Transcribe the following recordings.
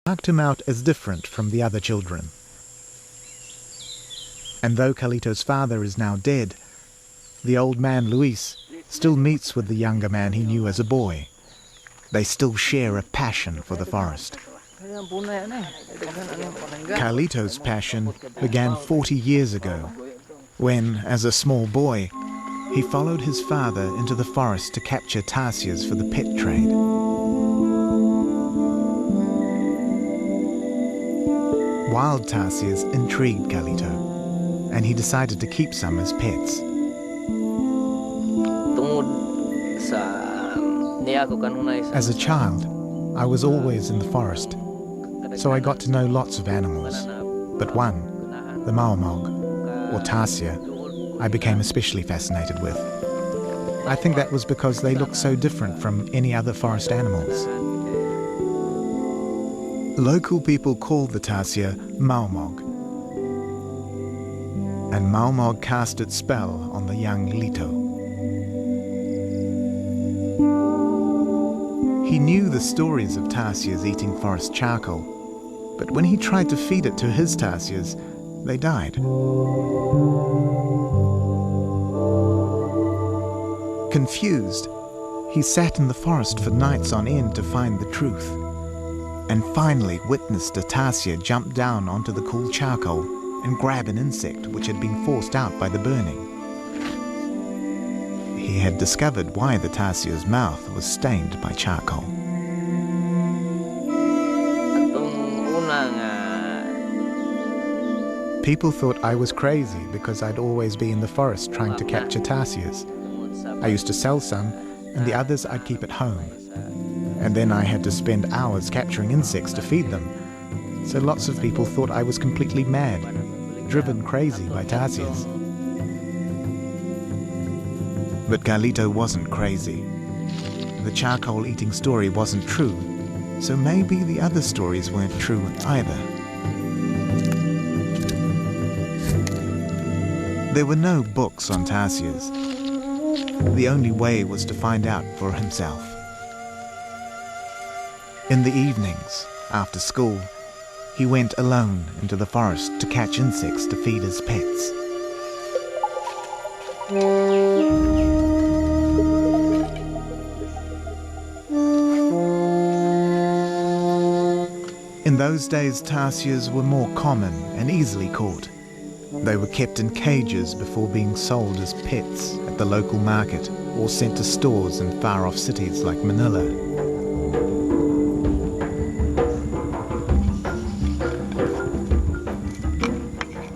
marked him out as different from the other children. And though Carlito's father is now dead, the old man Luis still meets with the younger man he knew as a boy. They still share a passion for the forest. Carlito's passion began 40 years ago, when, as a small boy, he followed his father into the forest to capture tarsiers for the pet trade. Wild tarsiers intrigued Carlito, and he decided to keep some as pets. As a child, I was always in the forest, so I got to know lots of animals. But one, the maomog, or tarsier, I became especially fascinated with. I think that was because they look so different from any other forest animals. Local people call the tarsier maomog, and maomog cast its spell on the young Lito. He knew the stories of tarsiers eating forest charcoal, but when he tried to feed it to his tarsiers, they died. Confused, he sat in the forest for nights on end to find the truth, and finally witnessed a tarsier jump down onto the cool charcoal and grab an insect which had been forced out by the burning. He had discovered why the tarsier's mouth was stained by charcoal. People thought I was crazy because I'd always be in the forest trying to capture tarsiers. I used to sell some, and the others I'd keep at home. And then I had to spend hours capturing insects to feed them. So lots of people thought I was completely mad, driven crazy by tarsiers. But Carlito wasn't crazy. The charcoal-eating story wasn't true, so maybe the other stories weren't true either. There were no books on tarsiers. The only way was to find out for himself. In the evenings, after school, he went alone into the forest to catch insects to feed his pets. In those days, tarsiers were more common and easily caught. They were kept in cages before being sold as pets at the local market or sent to stores in far-off cities like Manila.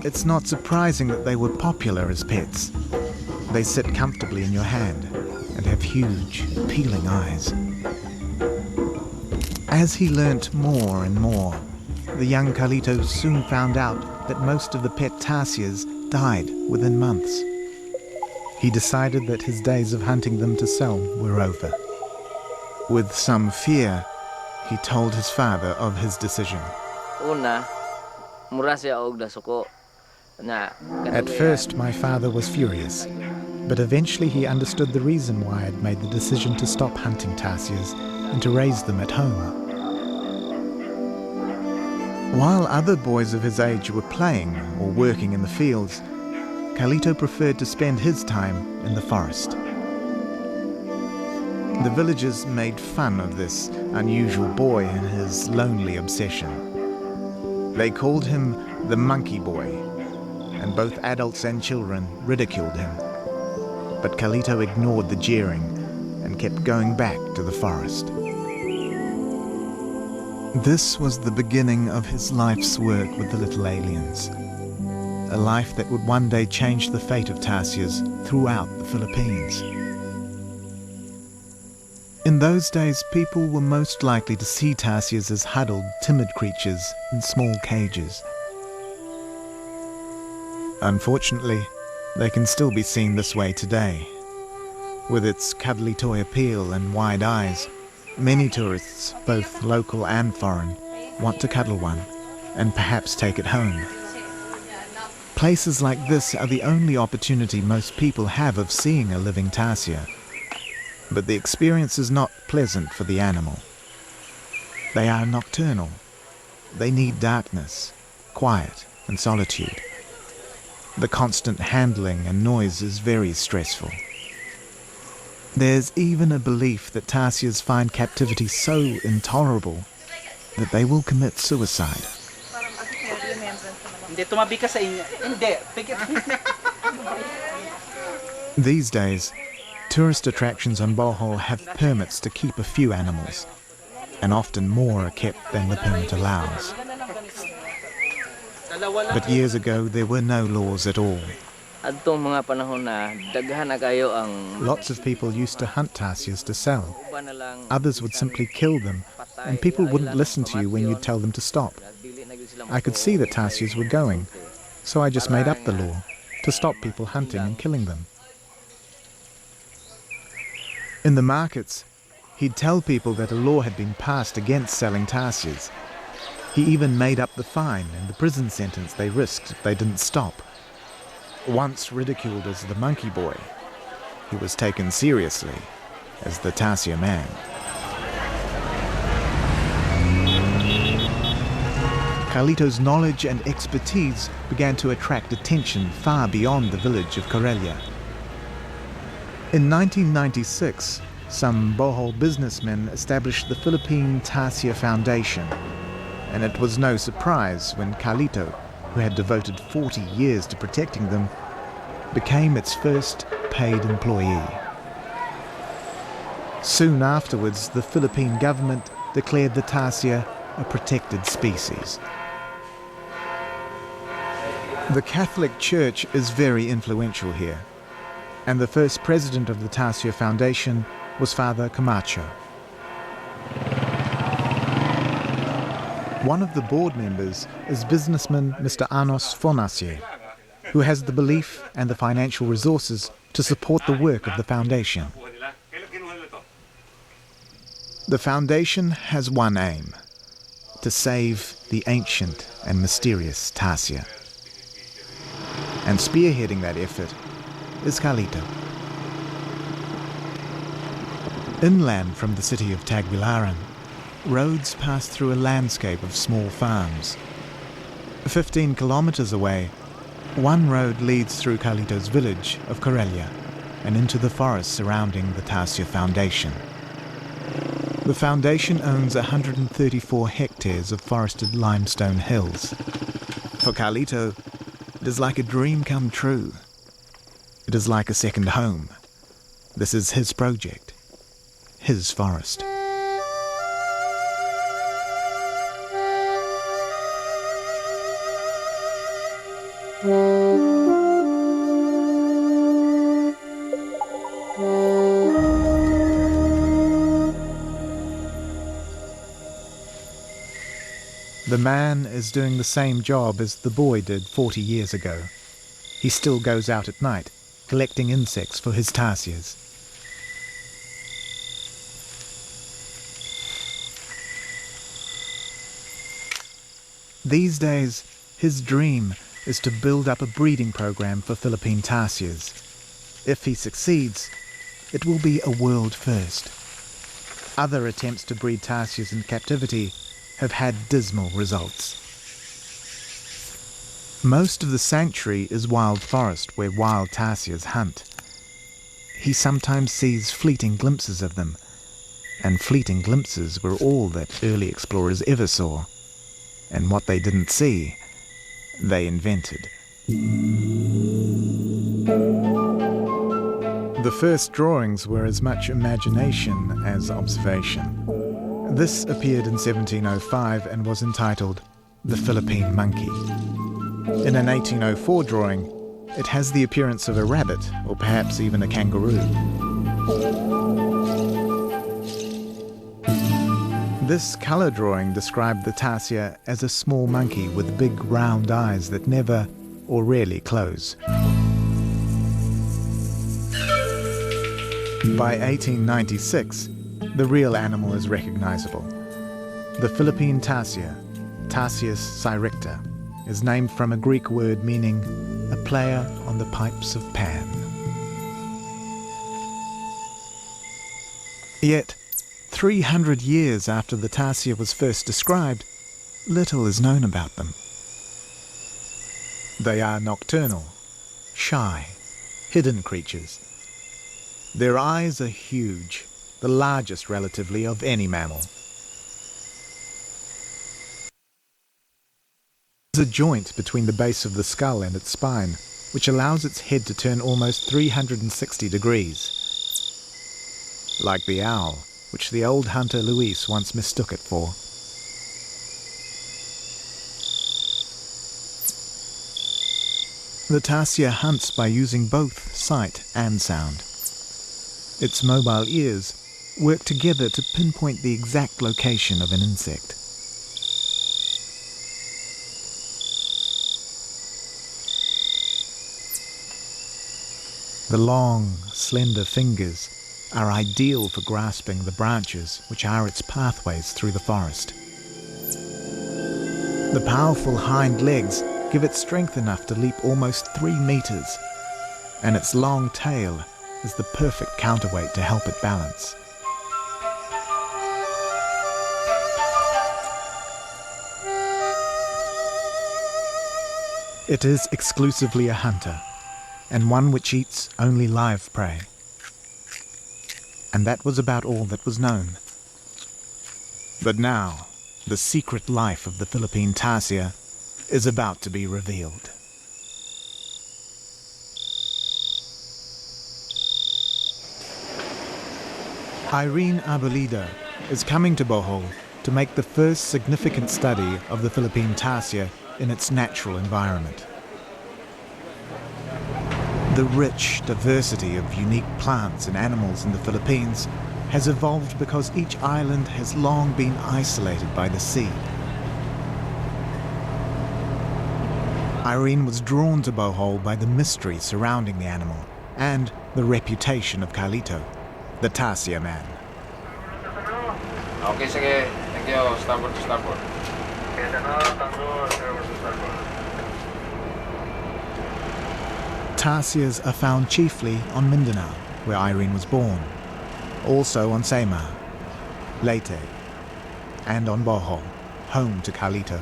It's not surprising that they were popular as pets. They sit comfortably in your hand and have huge, appealing eyes. As he learnt more and more, the young Carlito soon found out that most of the pet tarsiers died within months. He decided that his days of hunting them to sell were over. With some fear, he told his father of his decision. At first, my father was furious, but eventually he understood the reason why I'd made the decision to stop hunting tarsiers and to raise them at home. While other boys of his age were playing or working in the fields, Carlito preferred to spend his time in the forest. The villagers made fun of this unusual boy and his lonely obsession. They called him the monkey boy, and both adults and children ridiculed him. But Carlito ignored the jeering and kept going back to the forest. This was the beginning of his life's work with the little aliens. A life that would one day change the fate of tarsiers throughout the Philippines. In those days, people were most likely to see tarsiers as huddled, timid creatures in small cages. Unfortunately, they can still be seen this way today. With its cuddly toy appeal and wide eyes, many tourists, both local and foreign, want to cuddle one and perhaps take it home. Places like this are the only opportunity most people have of seeing a living tarsier, but the experience is not pleasant for the animal. They are nocturnal, They need darkness, quiet and solitude. The constant handling and noise is very stressful. There's even a belief that tarsiers find captivity so intolerable that they will commit suicide. These days, tourist attractions on Bohol have permits to keep a few animals, and often more are kept than the permit allows. But years ago, there were no laws at all. Lots of people used to hunt tarsiers to sell. Others would simply kill them, and people wouldn't listen to you when you'd tell them to stop. I could see that tarsiers were going, so I just made up the law to stop people hunting and killing them. In the markets, he'd tell people that a law had been passed against selling tarsiers. He even made up the fine and the prison sentence they risked if they didn't stop. Once ridiculed as the monkey boy, he was taken seriously as the tarsier man. Carlito's knowledge and expertise began to attract attention far beyond the village of Karelia. In 1996, some Bohol businessmen established the Philippine Tarsier Foundation, and it was no surprise when Carlito, who had devoted 40 years to protecting them, became its first paid employee. Soon afterwards, the Philippine government declared the tarsier a protected species. The Catholic Church is very influential here, and the first president of the Tarsier Foundation was Father Camacho. One of the board members is businessman Mr. Anos Fonasier, who has the belief and the financial resources to support the work of the foundation. The foundation has one aim: to save the ancient and mysterious tarsier. And spearheading that effort is Carlito. Inland from the city of Tagbilaran, roads pass through a landscape of small farms. 15 kilometers away, one road leads through Carlito's village of Karelia and into the forest surrounding the Tarsier Foundation. The foundation owns 134 hectares of forested limestone hills. For Carlito, it is like a dream come true. It is like a second home. This is his project, his forest. The man is doing the same job as the boy did 40 years ago. He still goes out at night, collecting insects for his tarsiers. These days, his dream is to build up a breeding program for Philippine tarsiers. If he succeeds, it will be a world first. Other attempts to breed tarsiers in captivity have had dismal results. Most of the sanctuary is wild forest where wild tarsiers hunt. He sometimes sees fleeting glimpses of them, and fleeting glimpses were all that early explorers ever saw. And what they didn't see, they invented. The first drawings were as much imagination as observation. This appeared in 1705 and was entitled The Philippine Monkey. In an 1804 drawing, it has the appearance of a rabbit, or perhaps even a kangaroo. This colour drawing described the tarsier as a small monkey with big round eyes that never or rarely close. By 1896, the real animal is recognizable. The Philippine tarsier, Tarsius cyricta, is named from a Greek word meaning a player on the pipes of Pan. Yet, 300 years after the tarsier was first described, little is known about them. They are nocturnal, shy, hidden creatures. Their eyes are huge, the largest relatively of any mammal. There's a joint between the base of the skull and its spine, which allows its head to turn almost 360 degrees. Like the owl, which the old hunter Luis once mistook it for. The tarsier hunts by using both sight and sound. Its mobile ears work together to pinpoint the exact location of an insect. The long, slender fingers are ideal for grasping the branches which are its pathways through the forest. The powerful hind legs give it strength enough to leap almost 3 meters, and its long tail is the perfect counterweight to help it balance. It is exclusively a hunter, and one which eats only live prey. And that was about all that was known. But now, the secret life of the Philippine tarsier is about to be revealed. Irene Abolida is coming to Bohol to make the first significant study of the Philippine tarsier in its natural environment. The rich diversity of unique plants and animals in the Philippines has evolved because each island has long been isolated by the sea. Irene was drawn to Bohol by the mystery surrounding the animal and the reputation of Carlito, the tarsier man. Okay, sige. Thank you. Starboard to starboard. Tarsiers are found chiefly on Mindanao, where Irene was born, also on Samar, Leyte, and on Bohol, home to Carlito.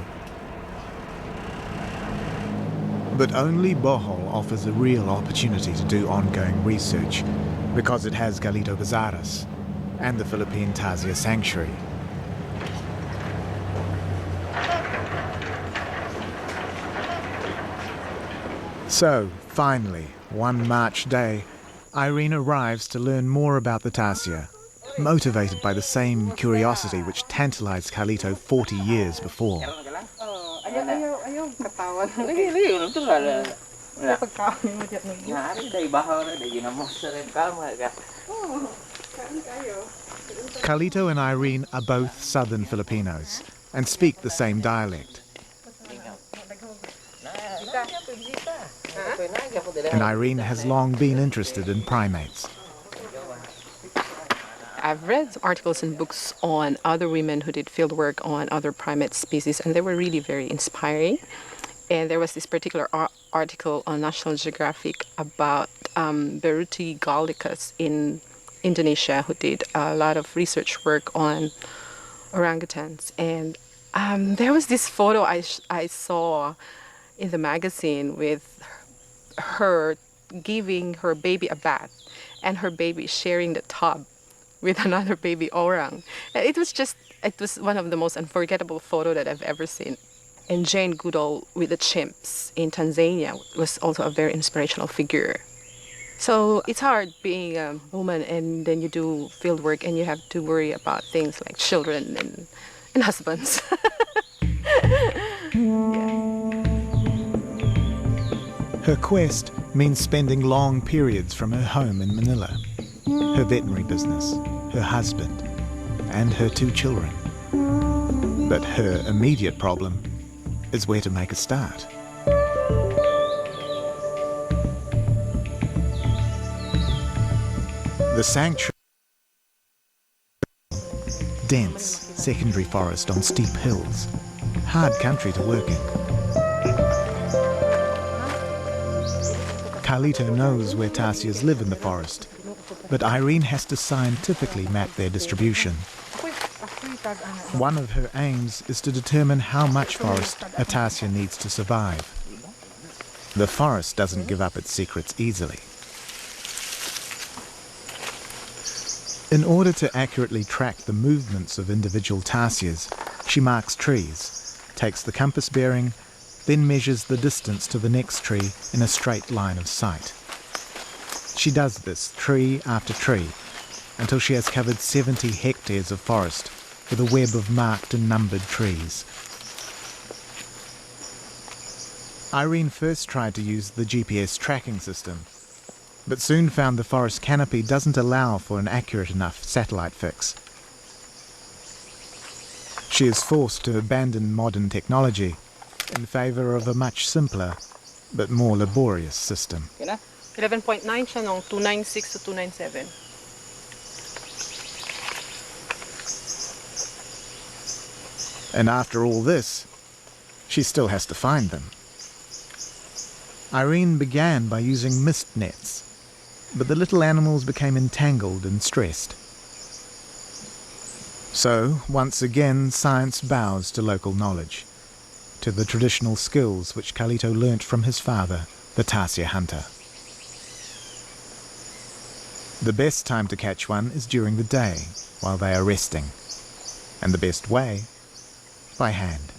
But only Bohol offers a real opportunity to do ongoing research because it has Carlito Bazaras and the Philippine Tarsier Sanctuary. So, finally, one March day, Irene arrives to learn more about the tarsier, motivated by the same curiosity which tantalized Carlito 40 years before. Carlito and Irene are both southern Filipinos and speak the same dialect. And Irene has long been interested in primates. I've read articles and books on other women who did fieldwork on other primate species, and they were really very inspiring. And there was this particular article on National Geographic about Beruti gallicus in Indonesia, who did a lot of research work on orangutans. And there was this photo I saw in the magazine with her giving her baby a bath and her baby sharing the tub with another baby orang. It was one of the most unforgettable photos that I've ever seen. And Jane Goodall with the chimps in Tanzania was also a very inspirational figure. So it's hard being a woman and then you do field work and you have to worry about things like children and husbands. Her quest means spending long periods from her home in Manila, her veterinary business, her husband, and her 2 children. But her immediate problem is where to make a start. The sanctuary, dense secondary forest on steep hills, hard country to work in. Carlito knows where tarsiers live in the forest, but Irene has to scientifically map their distribution. One of her aims is to determine how much forest a tarsier needs to survive. The forest doesn't give up its secrets easily. In order to accurately track the movements of individual tarsiers, she marks trees, takes the compass bearing, then measures the distance to the next tree in a straight line of sight. She does this tree after tree until she has covered 70 hectares of forest with a web of marked and numbered trees. Irene first tried to use the GPS tracking system, but soon found the forest canopy doesn't allow for an accurate enough satellite fix. She is forced to abandon modern technology in favour of a much simpler but more laborious system. 11.9 siya nung 296 to 297. And after all this, she still has to find them. Irene began by using mist nets, but the little animals became entangled and stressed. So, once again, science bows to local knowledge, to the traditional skills which Carlito learnt from his father, the tarsier hunter. The best time to catch one is during the day, while they are resting, and the best way, by hand.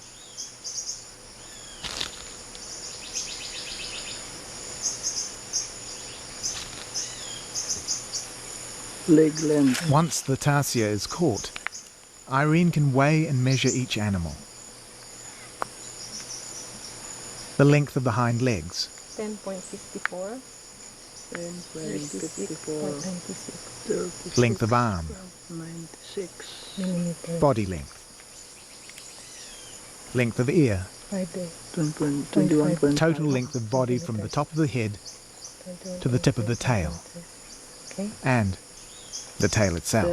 Leg length. Once the tarsier is caught, Irene can weigh and measure each animal. The length of the hind legs, 10.54. 10.54. length of arm, 96. body length, length of ear, 21. total length of body from the top of the head to the tip of the tail, and the tail itself,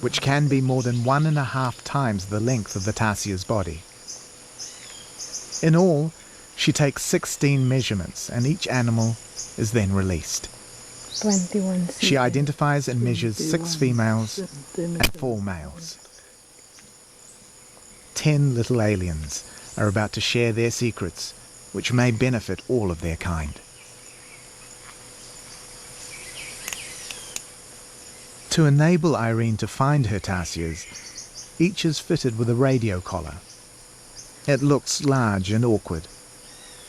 which can be more than 1.5 times the length of the tarsier's body. In all, she takes 16 measurements, and each animal is then released. 21. She identifies and measures 6 females and 4 males. 10 little aliens are about to share their secrets, which may benefit all of their kind. To enable Irene to find her tarsiers, each is fitted with a radio collar. It looks large and awkward,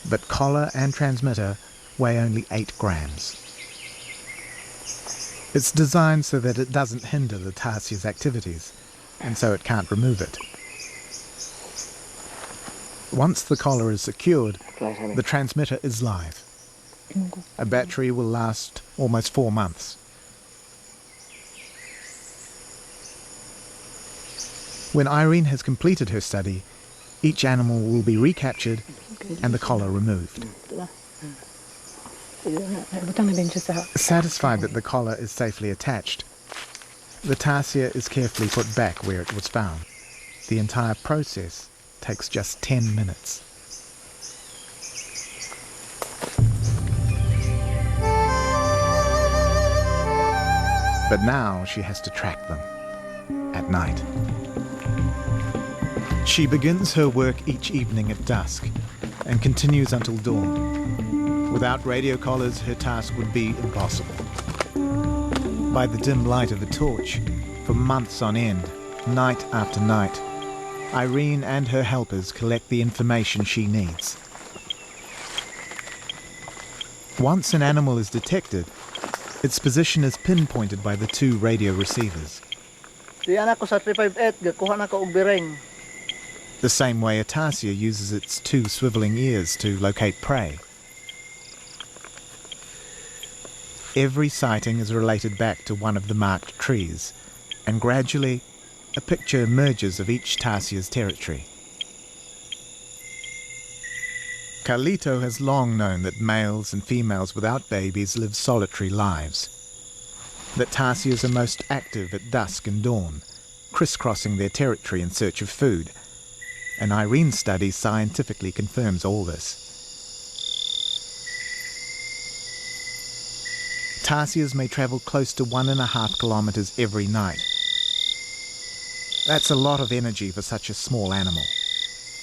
but collar and transmitter weigh only 8 grams. It's designed so that it doesn't hinder the tarsier's activities, and so it can't remove it. Once the collar is secured, the transmitter is live. A battery will last almost 4 months. When Irene has completed her study, each animal will be recaptured and the collar removed. Satisfied that the collar is safely attached, the tarsier is carefully put back where it was found. The entire process takes just 10 minutes. But now she has to track them at night. She begins her work each evening at dusk and continues until dawn. Without radio collars, her task would be impossible. By the dim light of a torch, for months on end, night after night, Irene and her helpers collect the information she needs. Once an animal is detected, its position is pinpointed by the 2 radio receivers. Diyan ako sa 358, gakuha na ko og bireng. The same way a tarsier uses its 2 swiveling ears to locate prey. Every sighting is related back to one of the marked trees, and gradually a picture emerges of each tarsier's territory. Carlito has long known that males and females without babies live solitary lives, that tarsiers are most active at dusk and dawn, crisscrossing their territory in search of food, and Irene's study scientifically confirms all this. Tarsiers may travel close to 1.5 kilometers every night. That's a lot of energy for such a small animal.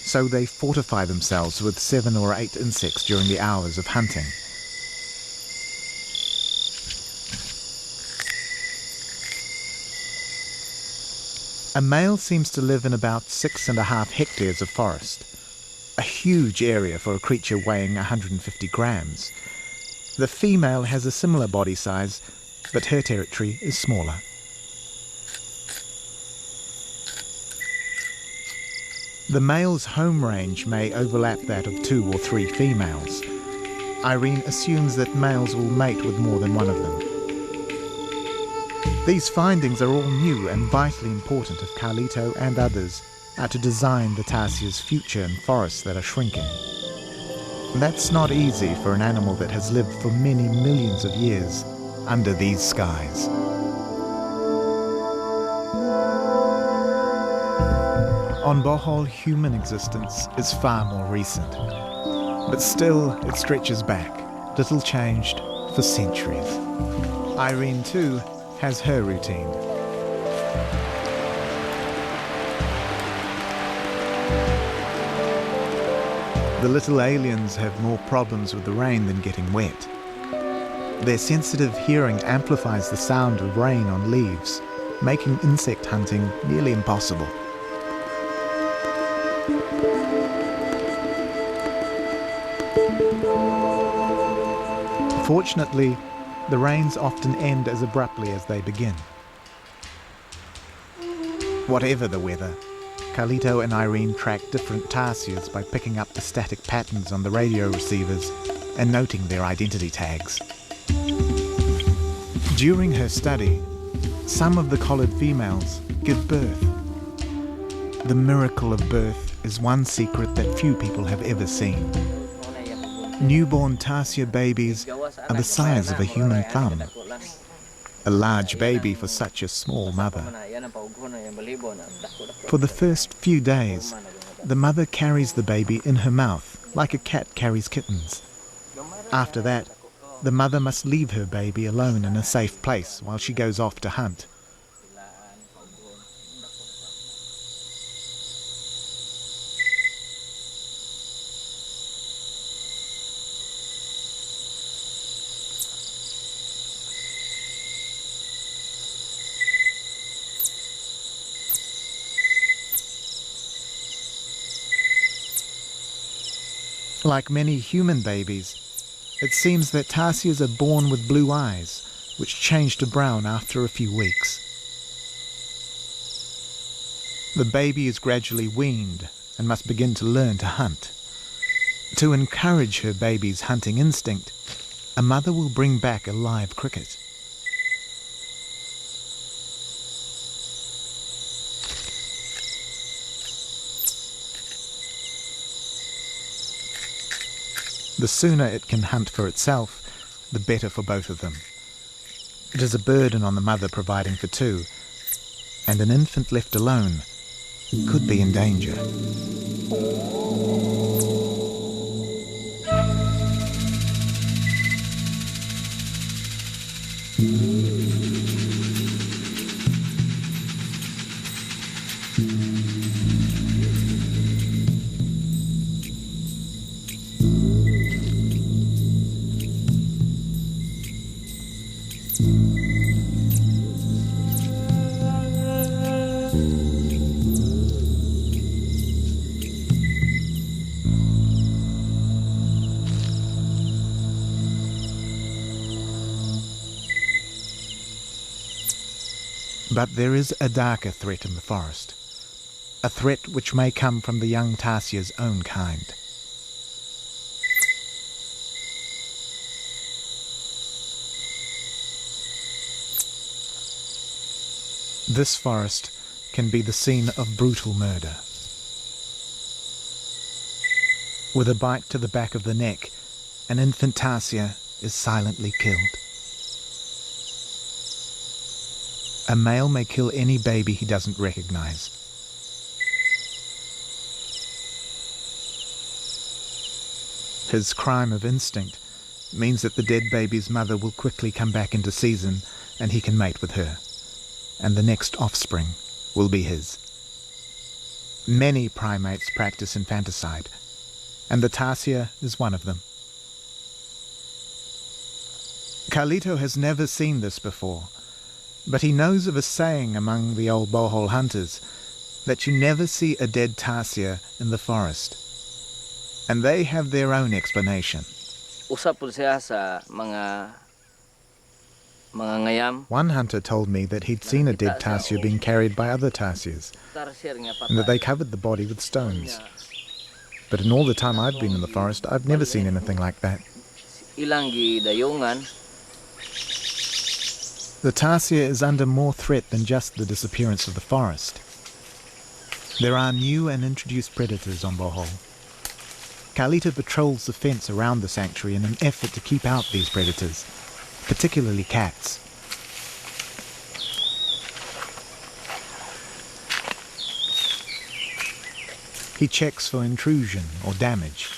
So they fortify themselves with 7 or 8 insects during the hours of hunting. A male seems to live in about 6.5 hectares of forest, a huge area for a creature weighing 150 grams. The female has a similar body size, but her territory is smaller. The male's home range may overlap that of 2 or 3 females. Irene assumes that males will mate with more than one of them. These findings are all new and vitally important if Carlito and others are to design the tarsiers' future in forests that are shrinking. That's not easy for an animal that has lived for many millions of years under these skies. On Bohol, human existence is far more recent, but still it stretches back, little changed for centuries. Irene, too, has her routine. The little aliens have more problems with the rain than getting wet. Their sensitive hearing amplifies the sound of rain on leaves, making insect hunting nearly impossible. Fortunately, the rains often end as abruptly as they begin. Whatever the weather, Carlito and Irene track different tarsiers by picking up the static patterns on the radio receivers and noting their identity tags. During her study, some of the collared females give birth. The miracle of birth is one secret that few people have ever seen. Newborn tarsier babies are the size of a human thumb. A large baby for such a small mother. For the first few days, the mother carries the baby in her mouth like a cat carries kittens. After that, the mother must leave her baby alone in a safe place while she goes off to hunt. Like many human babies, it seems that tarsiers are born with blue eyes, which change to brown after a few weeks. The baby is gradually weaned and must begin to learn to hunt. To encourage her baby's hunting instinct, a mother will bring back a live cricket. The sooner it can hunt for itself, the better for both of them. It is a burden on the mother providing for 2, and an infant left alone could be in danger. But there is a darker threat in the forest, a threat which may come from the young tarsier's own kind. This forest can be the scene of brutal murder. With a bite to the back of the neck, an infant tarsier is silently killed. A male may kill any baby he doesn't recognize. His crime of instinct means that the dead baby's mother will quickly come back into season and he can mate with her, and the next offspring will be his. Many primates practice infanticide, and the tarsier is one of them. Carlito has never seen this before, but he knows of a saying among the old bohol hunters that you never see a dead tarsier in the forest. And they have their own explanation. Usa po siya sa mga ngayam. One hunter told me that he'd seen a dead tarsier being carried by other tarsiers, Tarsier nga and that patay. they covered the body with stones. But in all the time I've been in the forest, I've never seen anything like that. Ilang gidayungan. The tarsier is under more threat than just the disappearance of the forest. There are new and introduced predators on Bohol. Carlito patrols the fence around the sanctuary in an effort to keep out these predators, particularly cats. He checks for intrusion or damage.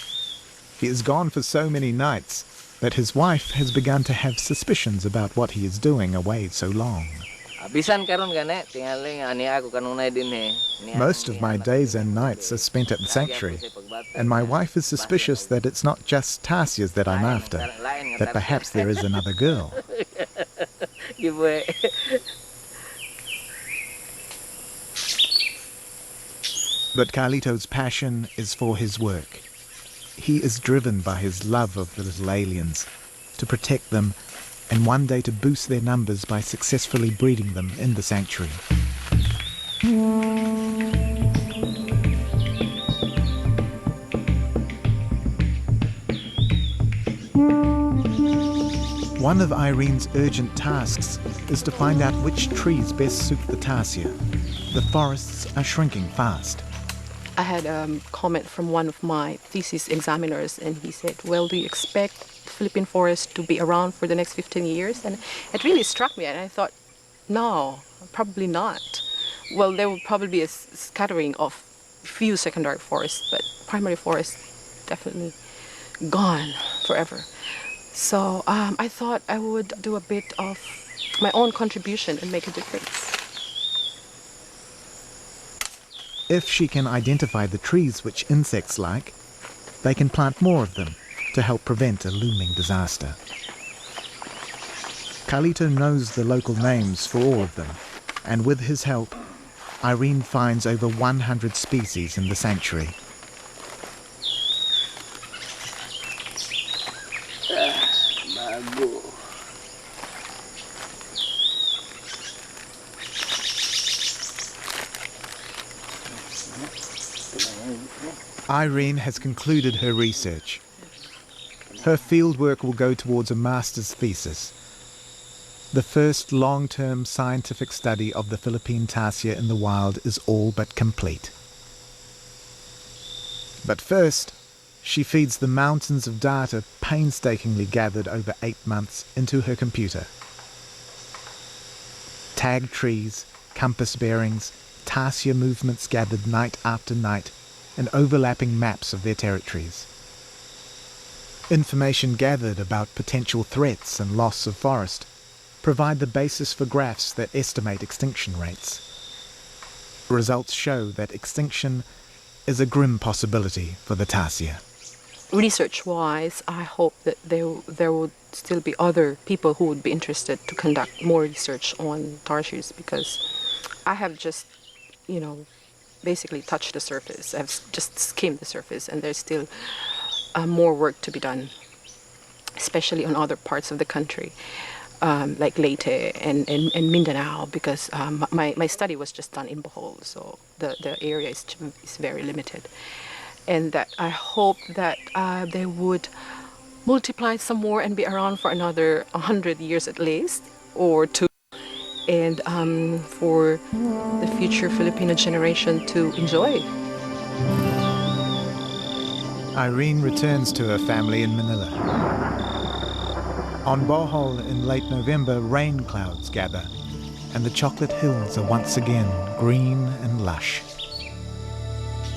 He is gone for so many nights that his wife has begun to have suspicions about what he is doing away so long. Bisan karon gani tingali ani ako kanunay din he. Most of my days and nights are spent at the sanctuary, and my wife is suspicious that it's not just tarsiers that I'm after, that perhaps there is another girl. Giveaway. But Carlito's passion is for his work. He is driven by his love of the little aliens, to protect them, and one day to boost their numbers by successfully breeding them in the sanctuary. One of Irene's urgent tasks is to find out which trees best suit the tarsier. The forests are shrinking fast. I had a comment from one of my thesis examiners, and he said, well, do you expect the Philippine forest to be around for the next 15 years? And it really struck me, and I thought, no, probably not. Well, there will probably be a scattering of few secondary forests, but primary forests definitely gone forever. So I thought I would do a bit of my own contribution and make a difference. If she can identify the trees which insects like, they can plant more of them to help prevent a looming disaster. Carlito knows the local names for all of them, and with his help, Irene finds over 100 species in the sanctuary. Bago. Irene has concluded her research. Her fieldwork will go towards a master's thesis, the first long-term scientific study of the Philippine tarsier in the wild is all but complete. But first, she feeds the mountains of data painstakingly gathered over 8 months into her computer. Tagged trees, compass bearings, tarsier movements gathered night after night, and overlapping maps of their territories. Information gathered about potential threats and loss of forest provide the basis for graphs that estimate extinction rates. Results show that extinction is a grim possibility for the tarsier. Research-wise, I hope that there would still be other people who would be interested to conduct more research on tarsiers, because I have just, basically touched the surface. I've just skimmed the surface, and there's still more work to be done, especially on other parts of the country, like Leyte and Mindanao, because my study was just done in Bohol, so the area is very limited. And that I hope that they would multiply some more and be around for another 100 years at least, or two, and for the future Filipino generation to enjoy. Irene returns to her family in Manila. On Bohol in late November, rain clouds gather, and the chocolate hills are once again green and lush.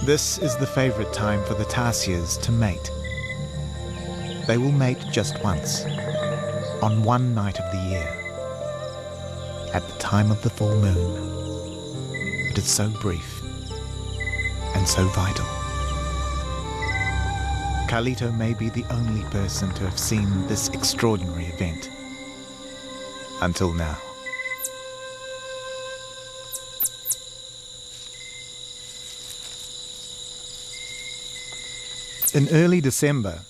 This is the favorite time for the tarsiers to mate. They will mate just once, on one night of the year, at the time of the full moon. It is so brief and so vital. Carlito may be the only person to have seen this extraordinary event. Until now. In early December,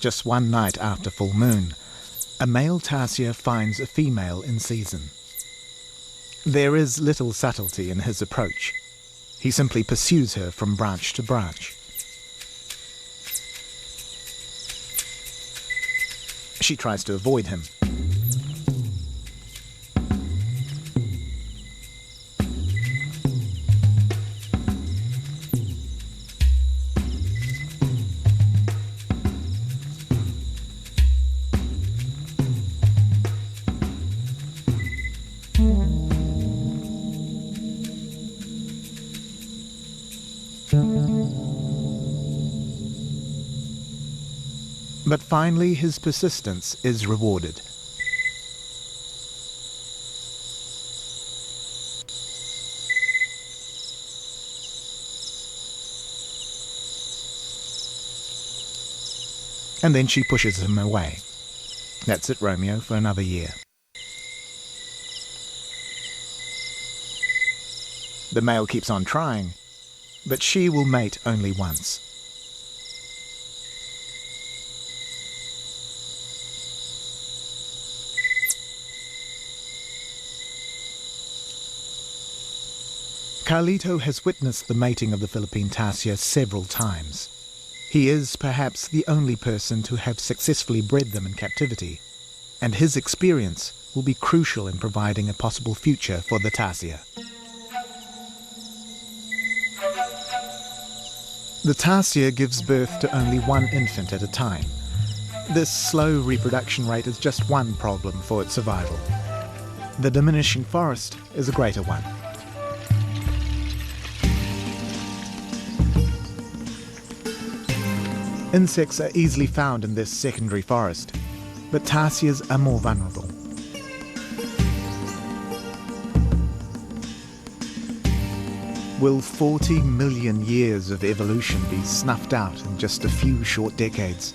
just one night after full moon, a male tarsier finds a female in season. There is little subtlety in his approach. He simply pursues her from branch to branch. She tries to avoid him. But finally his persistence is rewarded. And then she pushes him away. That's it, Romeo, for another year. The male keeps on trying, but she will mate only once. Carlito has witnessed the mating of the Philippine tarsier several times. He is perhaps the only person to have successfully bred them in captivity, and his experience will be crucial in providing a possible future for the tarsier. The tarsier gives birth to only one infant at a time. This slow reproduction rate is just one problem for its survival. The diminishing forest is a greater one. Insects are easily found in this secondary forest, but tarsiers are more vulnerable. Will 40 million years of evolution be snuffed out in just a few short decades?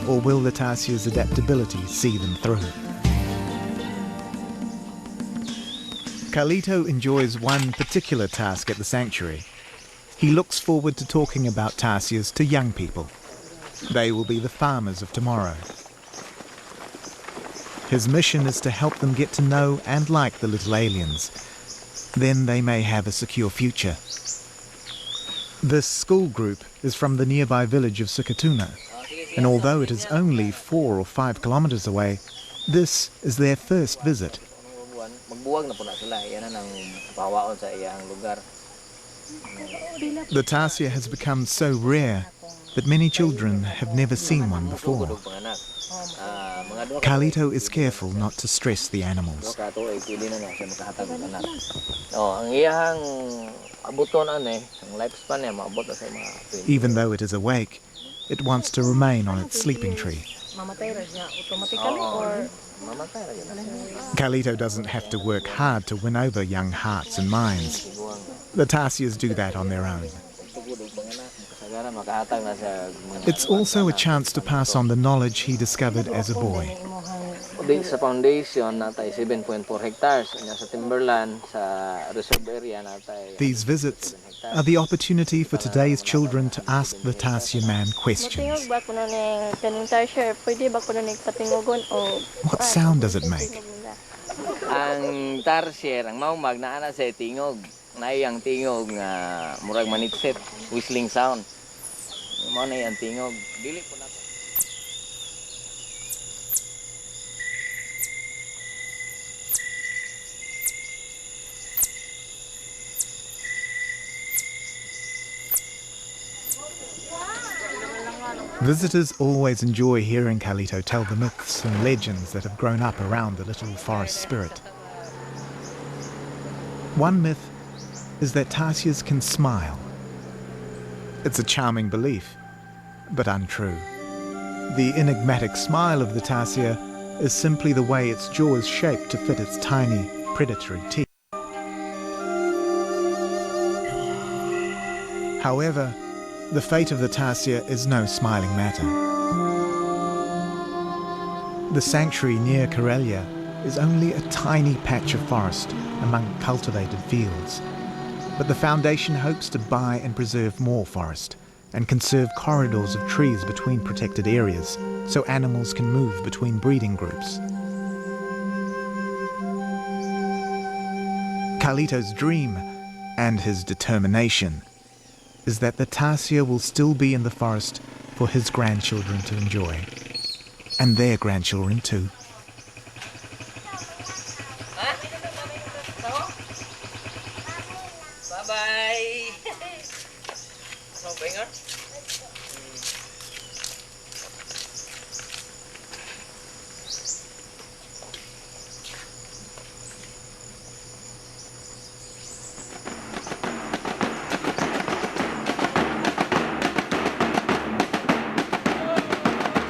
Or will the tarsier's adaptability see them through? Carlito enjoys one particular task at the sanctuary. He looks forward to talking about tarsiers to young people. They will be the farmers of tomorrow. His mission is to help them get to know and like the little aliens. Then they may have a secure future. This school group is from the nearby village of Sikatuna, and although it is only 4 or 5 kilometers away, this is their first visit. The tarsier has become so rare that many children have never seen one before. Carlito is careful not to stress the animals. Even though it is awake, it wants to remain on its sleeping tree. Carlito doesn't have to work hard to win over young hearts and minds. The tarsiers do that on their own. It's also a chance to pass on the knowledge he discovered as a boy. Sa foundation natay 7.4 hectares sa timberland sa reserve area natay. These visits are the opportunity for today's children to ask the tarsier man questions. What sound does it make? Ang tarsier ang maumag na ana sa tingog. Naiyang tingog nga murag manitset, whistling sound. Mao na yang tingog. Dili po nato. Visitors always enjoy hearing Carlito tell the myths and legends that have grown up around the little forest spirit. One myth is that tarsiers can smile. It's a charming belief, but untrue. The enigmatic smile of the tarsier is simply the way its jaw is shaped to fit its tiny, predatory teeth. However, the fate of the tarsier is no smiling matter. The sanctuary near Karelia is only a tiny patch of forest among cultivated fields, but the foundation hopes to buy and preserve more forest and conserve corridors of trees between protected areas so animals can move between breeding groups. Carlito's dream, and his determination, is that the tarsier will still be in the forest for his grandchildren to enjoy, and their grandchildren too. Bye-bye!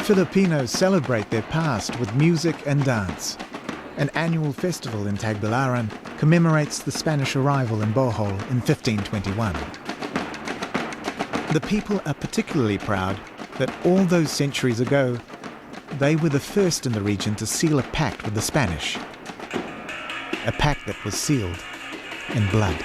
Filipinos celebrate their past with music and dance. An annual festival in Tagbilaran commemorates the Spanish arrival in Bohol in 1521. The people are particularly proud that all those centuries ago, they were the first in the region to seal a pact with the Spanish. A pact that was sealed in blood.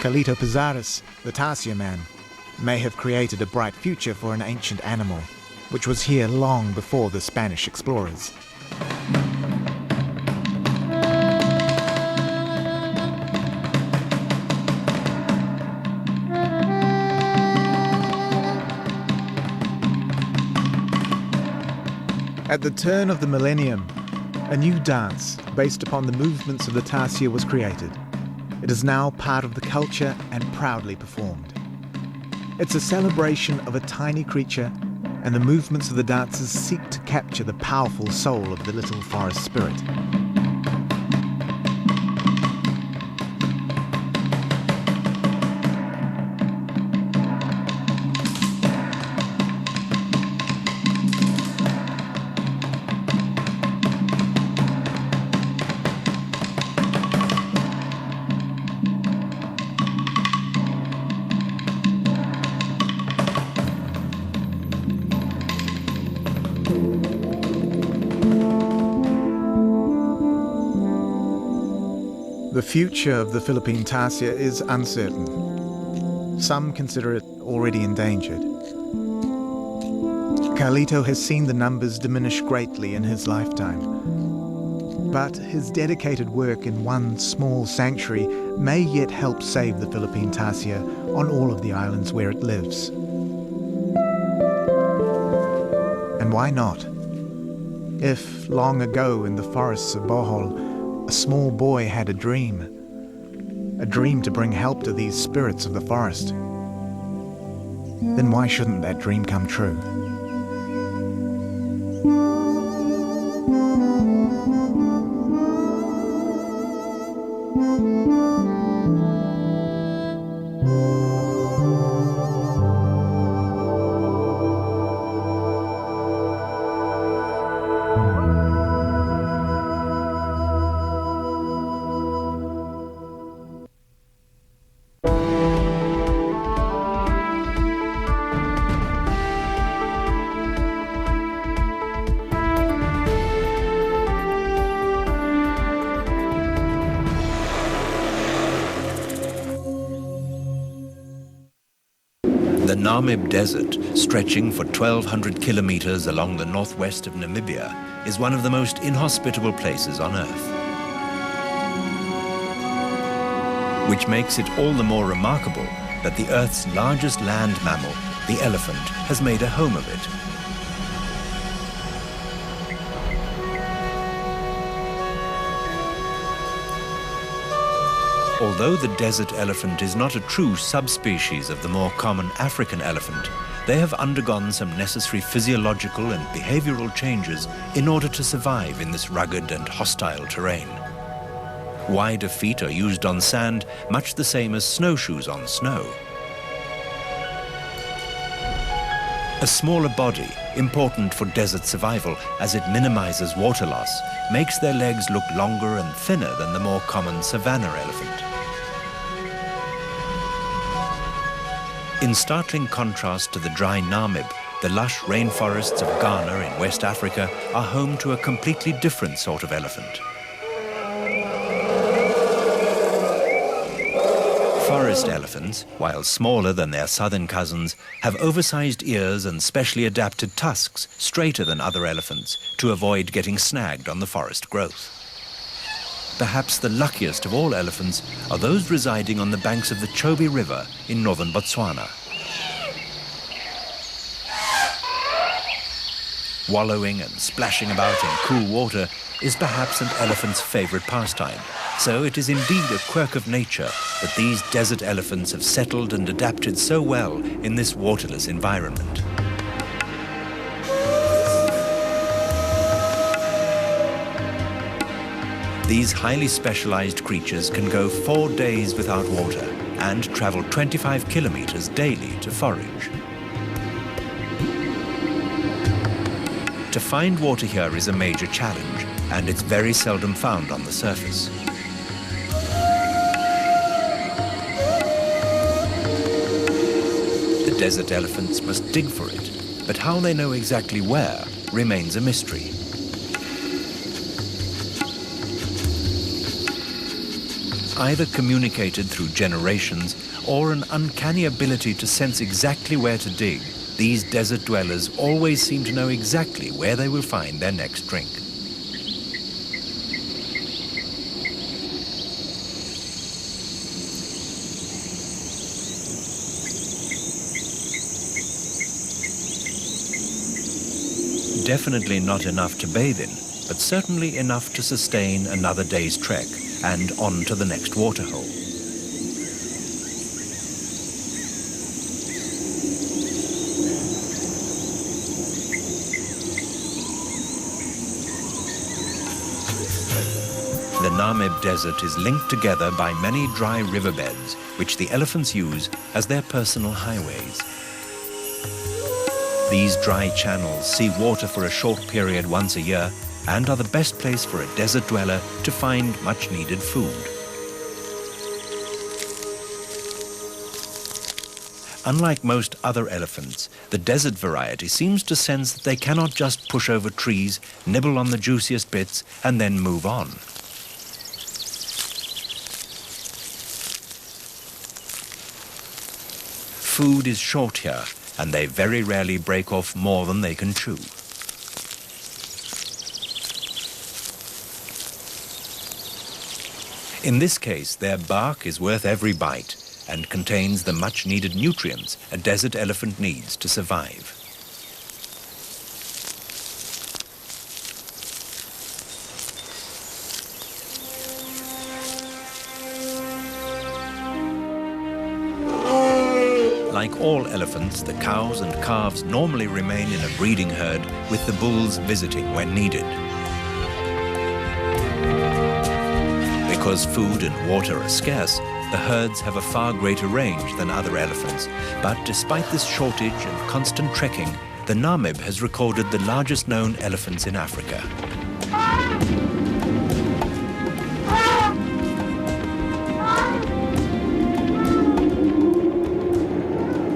Carlito Pizarro's, the tarsier man, may have created a bright future for an ancient animal, which was here long before the Spanish explorers. At the turn of the millennium, a new dance based upon the movements of the tarsier was created. It is now part of the culture and proudly performed. It's a celebration of a tiny creature, and the movements of the dancers seek to capture the powerful soul of the little forest spirit. The future of the Philippine tarsier is uncertain. Some consider it already endangered. Carlito has seen the numbers diminish greatly in his lifetime. But his dedicated work in one small sanctuary may yet help save the Philippine tarsier on all of the islands where it lives. And why not? If long ago in the forests of Bohol, a small boy had a dream to bring help to these spirits of the forest, then why shouldn't that dream come true? The Namib Desert, stretching for 1,200 kilometers along the northwest of Namibia, is one of the most inhospitable places on Earth. Which makes it all the more remarkable that the Earth's largest land mammal, the elephant, has made a home of it. Although the desert elephant is not a true subspecies of the more common African elephant, they have undergone some necessary physiological and behavioral changes in order to survive in this rugged and hostile terrain. Wider feet are used on sand, much the same as snowshoes on snow. A smaller body, important for desert survival as it minimizes water loss, makes their legs look longer and thinner than the more common savanna elephant. In startling contrast to the dry Namib, the lush rainforests of Ghana in West Africa are home to a completely different sort of elephant. Forest elephants, while smaller than their southern cousins, have oversized ears and specially adapted tusks straighter than other elephants to avoid getting snagged on the forest growth. Perhaps the luckiest of all elephants are those residing on the banks of the Chobe River in northern Botswana. Wallowing and splashing about in cool water is perhaps an elephant's favorite pastime. So it is indeed a quirk of nature that these desert elephants have settled and adapted so well in this waterless environment. These highly specialized creatures can go 4 days without water and travel 25 kilometers daily to forage. To find water here is a major challenge, and it's very seldom found on the surface. The desert elephants must dig for it, but how they know exactly where remains a mystery. Either communicated through generations or an uncanny ability to sense exactly where to dig, these desert dwellers always seem to know exactly where they will find their next drink. Definitely not enough to bathe in, but certainly enough to sustain another day's trek and on to the next waterhole. The Namib Desert is linked together by many dry riverbeds, which the elephants use as their personal highways. These dry channels see water for a short period once a year and are the best place for a desert dweller to find much-needed food. Unlike most other elephants, the desert variety seems to sense that they cannot just push over trees, nibble on the juiciest bits, and then move on. Food is short here, and they very rarely break off more than they can chew. In this case, their bark is worth every bite and contains the much-needed nutrients a desert elephant needs to survive. Like all elephants, the cows and calves normally remain in a breeding herd with the bulls visiting when needed. Because food and water are scarce, the herds have a far greater range than other elephants. But despite this shortage and constant trekking, the Namib has recorded the largest known elephants in Africa.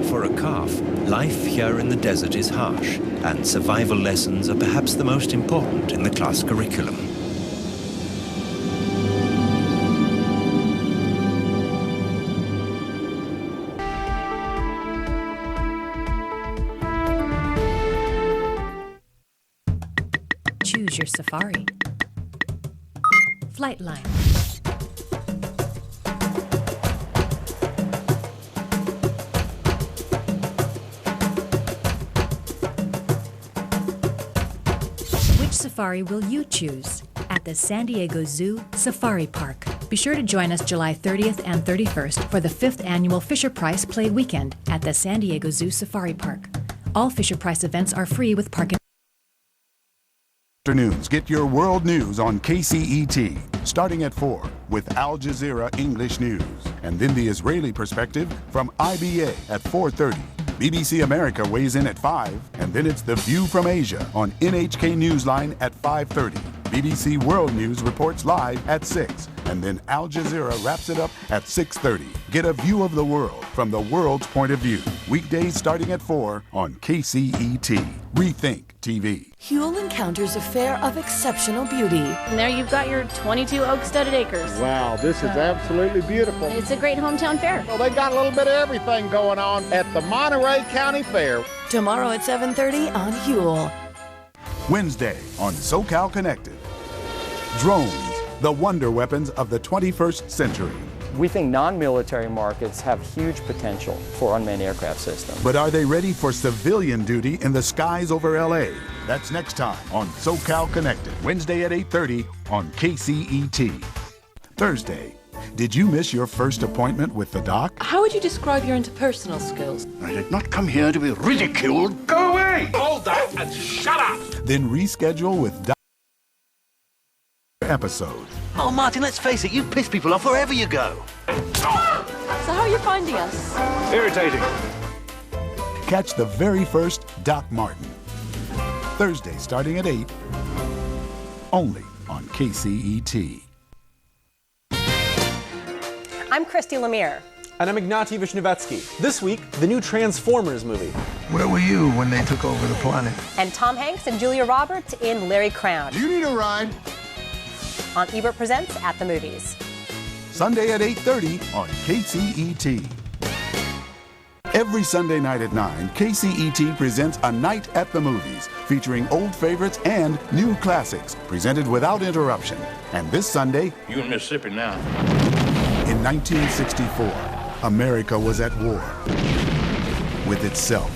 For a calf, life here in the desert is harsh, and survival lessons are perhaps the most important in the class curriculum. Choose your safari. Flightline. Which safari will you choose at the San Diego Zoo Safari Park? Be sure to join us July 30th and 31st for the 5th annual Fisher-Price Play Weekend at the San Diego Zoo Safari Park. All Fisher-Price events are free with parking. Afternoons, get your world news on KCET, starting at 4 with Al Jazeera English News. And then the Israeli perspective from IBA at 4:30. BBC America weighs in at 5, and then it's The View from Asia on NHK Newsline at 5:30. BBC World News reports live at 6, and then Al Jazeera wraps it up at 6:30. Get a view of the world from the world's point of view. Weekdays starting at 4 on KCET. Rethink TV. Huel encounters a fair of exceptional beauty. And there you've got your 22 oak-studded acres. Wow, this is absolutely beautiful. It's a great hometown fair. Well, they got a little bit of everything going on at the Monterey County Fair. Tomorrow at 7:30 on Huel. Wednesday on SoCal Connected. Drones, the wonder weapons of the 21st century. We think non-military markets have huge potential for unmanned aircraft systems. But are they ready for civilian duty in the skies over LA? That's next time on SoCal Connected, Wednesday at 8:30 on KCET. Thursday, did you miss your first appointment with the doc? How would you describe your interpersonal skills? I did not come here to be ridiculed. Go away! Hold that and shut up! Then reschedule with doc episode. Oh, Martin, let's face it, you piss people off wherever you go. So how are you finding us? Irritating. Catch the very first Doc Martin. Thursday starting at 8, only on KCET. I'm Christy Lemire. And I'm Ignaty Vishnevetsky. This week, the new Transformers movie. Where were you when they took over the planet? And Tom Hanks and Julia Roberts in Larry Crown. Do you need a ride? On Ebert Presents at the Movies. Sunday at 8:30 on KCET. Every Sunday night at 9, KCET presents A Night at the Movies, featuring old favorites and new classics, presented without interruption. And this Sunday, You in Mississippi now. in 1964, America was at war with itself.